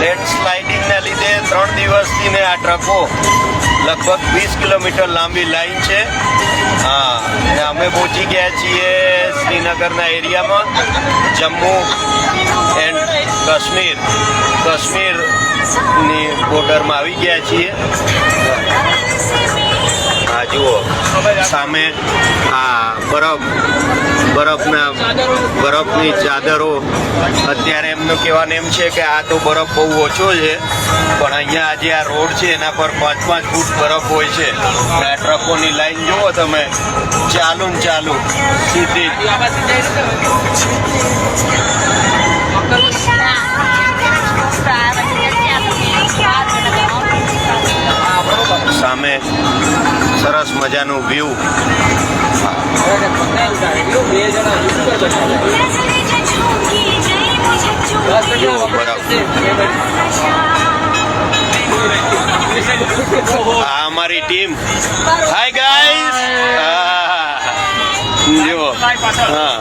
લેન્ડસ્લાઇડિંગના લીધે 3 દિવસથી ને આ ટ્રકો લગભગ 20 કિલોમીટર લાંબી લાઈન છે. હા, અને અમે પહોંચી ગયા છીએ શ્રીનગરના એરિયામાં, જમ્મુ એન્ડ કાશ્મીરની બોર્ડરમાં આવી ગયા છીએ. હા જુઓ સામે આ બરફની ચાદરો. અત્યારે એમનું કહેવાનું એમ છે કે આ તો બરફ બહુ ઓછો છે, પણ અહીંયા આજે આ રોડ છે એના પર 5-5 ફૂટ બરફ હોય છે. આ ટ્રકોની લાઈન જુઓ તમે, ચાલુ ને ચાલુ સીધી. સામે સરસ મજાનું વ્યૂ. આ અમારી ટીમ. Hi guys. જો હા